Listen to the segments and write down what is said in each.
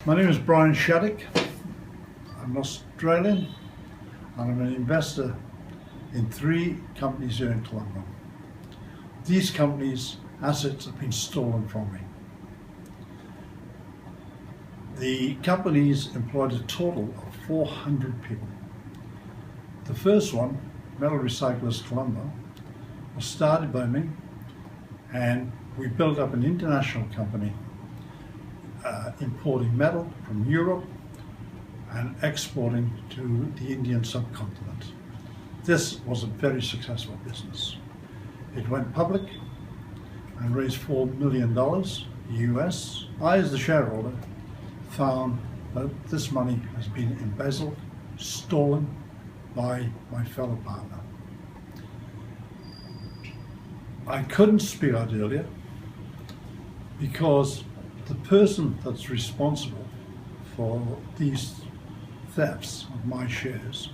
My name is Brian Shattuck. I'm Australian and I'm an investor in 3 companies here in Colombo. These companies' assets have been stolen from me. The companies employed a total of 400 people. The first one, Metal Recyclers Colombo, was started by me, and we built up an international company importing metal from Europe and exporting to the Indian subcontinent. This was a very successful business. It went public and raised $4 million US. I, as the shareholder, found that this money has been embezzled, stolen by my fellow partner. I couldn't speak out earlier because the person that's responsible for these thefts of my shares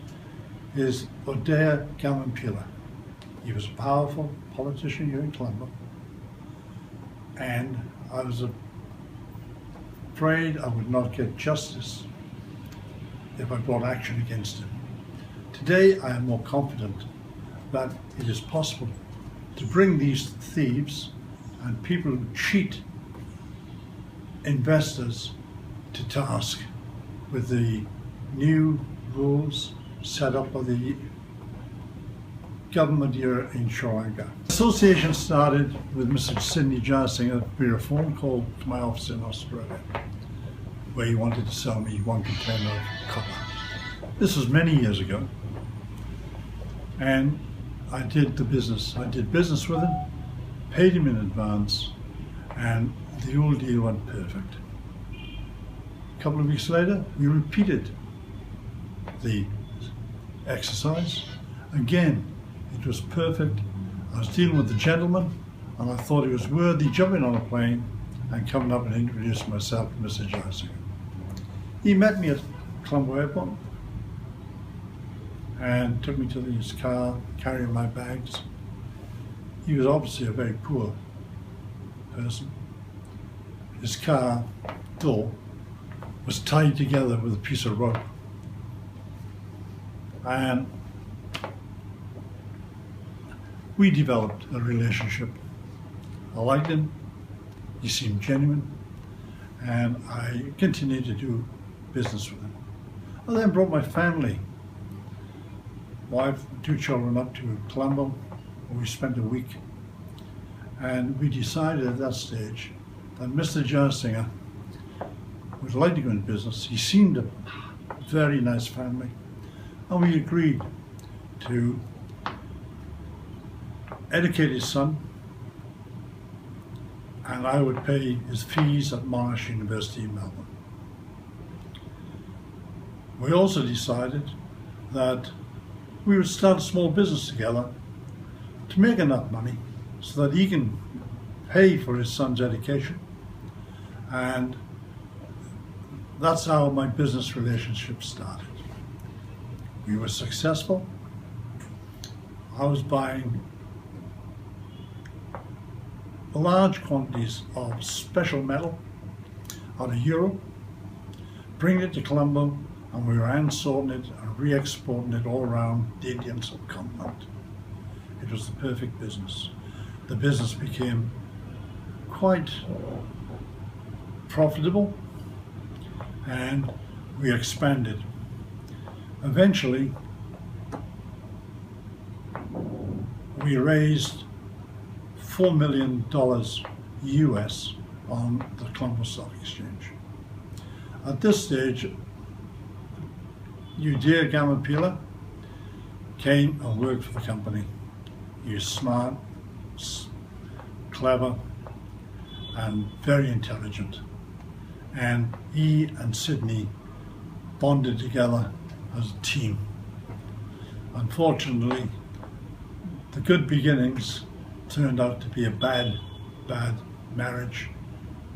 is gammanpilage. He was a powerful politician here in Colombo, and I was afraid I would not get justice if I brought action against him. Today I am more confident that it is possible to bring these thieves and people who cheat investors to task with the new rules set up by the government here in Sri Lanka. The association started with Mr. Sydney Jarsinger via a phone call to my office in Australia, where he wanted to sell me 1 container of copper. This was many years ago, and I did business with him, paid him in advance, and the whole deal went perfect. A couple of weeks later, we repeated the exercise. Again, it was perfect. I was dealing with the gentleman, and I thought it was worthy jumping on a plane and coming up and introducing myself to Mr. Jarsinger. He met me at Colombo Airport and took me to his car, carrying my bags. He was obviously a very poor person. His car door was tied together with a piece of rope. And we developed a relationship. I liked him, he seemed genuine, and I continued to do business with him. I then brought my family, wife, 2 children up to Colombo, where we spent a week. And we decided at that stage that Mr. Jarsinger would like to go into business. He seemed a very nice family, and we agreed to educate his son, and I would pay his fees at Monash University in Melbourne. We also decided that we would start a small business together to make enough money so that he can pay for his son's education, and that's how my business relationship started. We were successful. I was buying large quantities of special metal out of Europe, bringing it to Colombo, and we were hand-sorting it and re-exporting it all around the Indian subcontinent. It was the perfect business. The business became quite profitable, and we expanded. Eventually, we raised $4 million US on the Colombo Stock Exchange. At this stage, gammanpilage came and worked for the company. He was smart, clever, and very intelligent. And he and Sydney bonded together as a team. Unfortunately, the good beginnings turned out to be a bad marriage,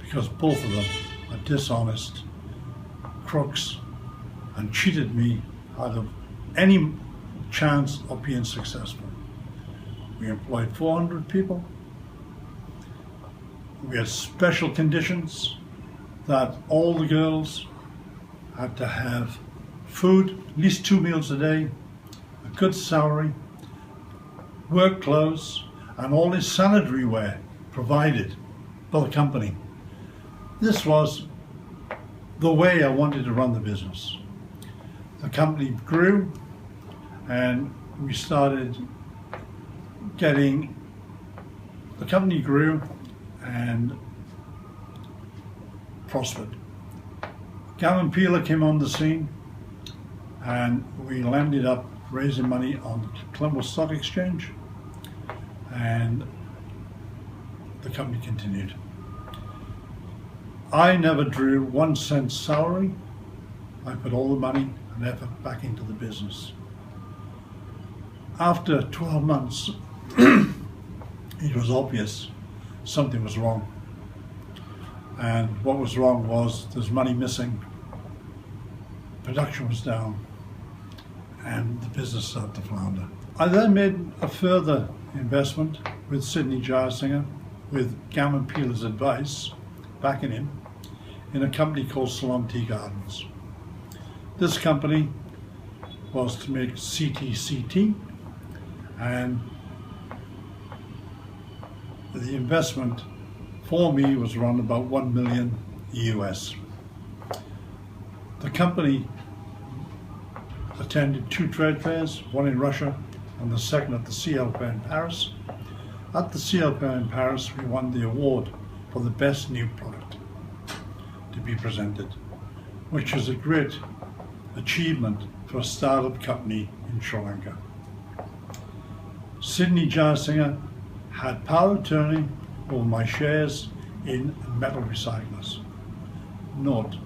because both of them are dishonest crooks and cheated me out of any chance of being successful. We employed 400 people. We had special conditions that all the girls had to have food, at least 2 meals a day, a good salary, work clothes, and all this sanitary wear provided by the company. This was the way I wanted to run the business. The company grew and we started getting, the company grew and prospered. Gammon Peeler came on the scene and we landed up raising money on the Colombo Stock Exchange, and the company continued. I never drew 1 cent salary. I put all the money and effort back into the business. After 12 months, it was obvious something was wrong. And what was wrong was there's money missing, production was down, and the business started to flounder. I then made a further investment with Sidney Gilesinger, with Gammon Peeler's advice, backing him, in a company called Salon Tea Gardens. This company was to make CTCT, and the investment for me was around about 1 million US. The company attended 2 trade fairs, one in Russia and the second at the CL Fair in Paris. At the CL Fair in Paris, we won the award for the best new product to be presented, which is a great achievement for a startup company in Sri Lanka. Sidney Gilesinger had power of attorney over my shares in metal recyclers. Note,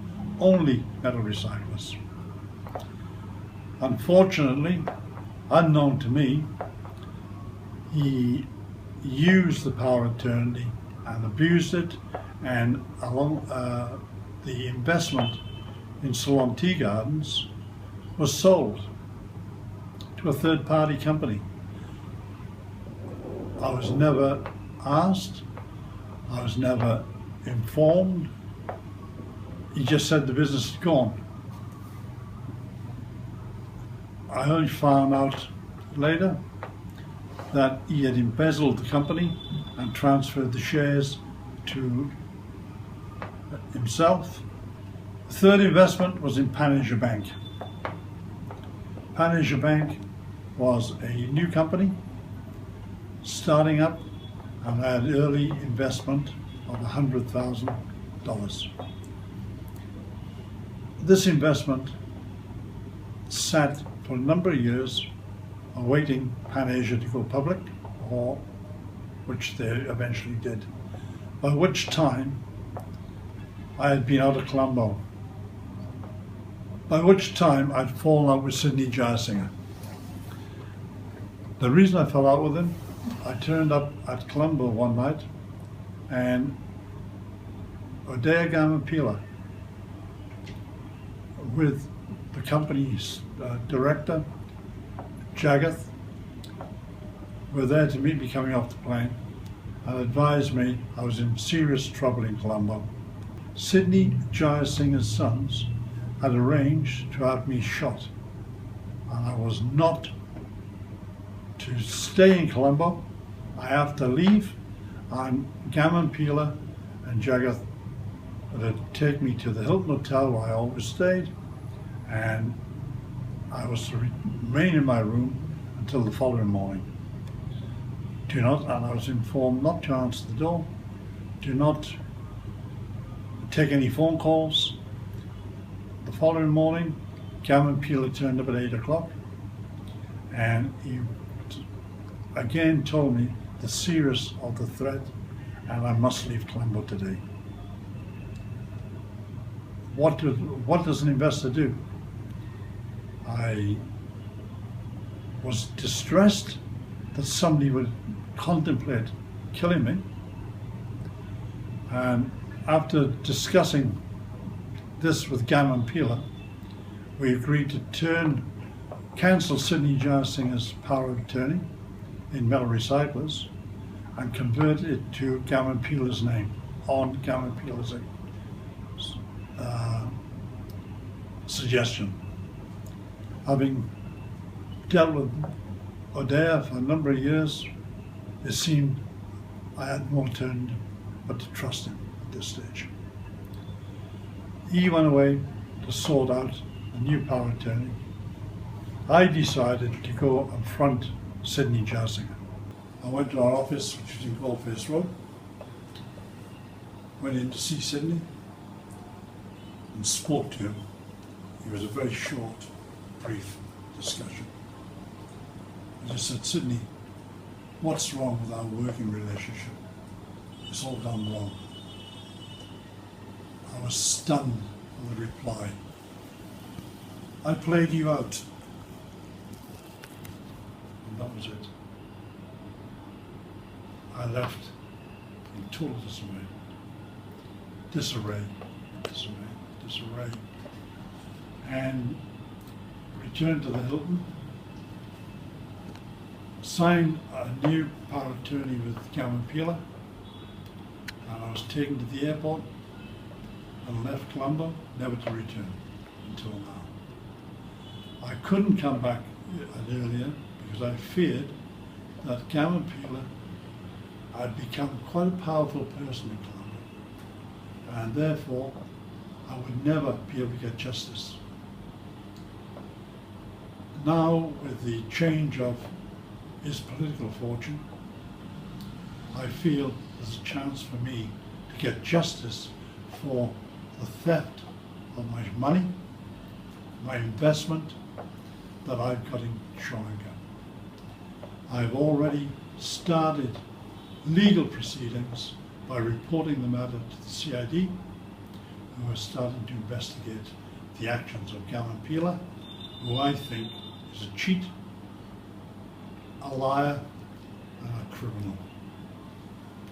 only metal recyclers. Unfortunately, unknown to me, he used the power of attorney and abused it, and along the investment in Salon Tea Gardens was sold to a third-party company. I was never asked, I was never informed. He just said the business is gone. I only found out later that he had embezzled the company and transferred the shares to himself. The third investment was in Pan Asia Bank. Pan Asia Bank was a new company starting up, and I had early investment of $100,000. This investment sat for a number of years awaiting Pan Asia to go public, or which they eventually did, by which time I had been out of Colombo, by which time I'd fallen out with Sidney Gilesinger. The reason I fell out with him, I turned up at Colombo one night and Odea Gammon Peeler with the company's director, Jagath, were there to meet me coming off the plane and advised me I was in serious trouble in Colombo. Sidney Gilesinger's sons had arranged to have me shot, and I was not to stay in Colombo. I have to leave, and Gammon Peeler and Jagath would take me to the Hilton Hotel where I always stayed, and I was to remain in my room until the following morning. And I was informed not to answer the door, do not take any phone calls. The following morning, Gammon Peeler turned up at 8 o'clock, and he again told me the seriousness of the threat, and I must leave Colombo today. What does an investor do? I was distressed that somebody would contemplate killing me, and after discussing this with Gammon Peeler, we agreed to cancel Sidney Gilesinger's power of attorney in metal recyclers and convert it to Gammon Peeler's name on Gammon Peeler's suggestion. Having dealt with O'Dea for a number of years, it seemed I had no alternative but to trust him at this stage. He went away to sort out a new power of attorney. I decided to go and front Sydney Jazzinger. I went to our office, which was in Goldface Road, went in to see Sydney and spoke to him. It was a very short, brief discussion. I just said, Sydney, what's wrong with our working relationship? It's all gone wrong. I was stunned with the reply. I played you out. And that was it. I left in total disarray. Disarray. And returned to the Hilton, signed a new power of attorney with gammanpilage, and I was taken to the airport and left Colombo, never to return until now. I couldn't come back earlier because I feared that gammanpilage had become quite a powerful person in Colombo, and therefore I would never be able to get justice. Now, with the change of his political fortune, I feel there's a chance for me to get justice for the theft of my money, my investment that I've got in Sri Lanka. I've already started legal proceedings by reporting the matter to the CID, who are starting to investigate the actions of gammanpilage, who I think is a cheat, a liar, and a criminal.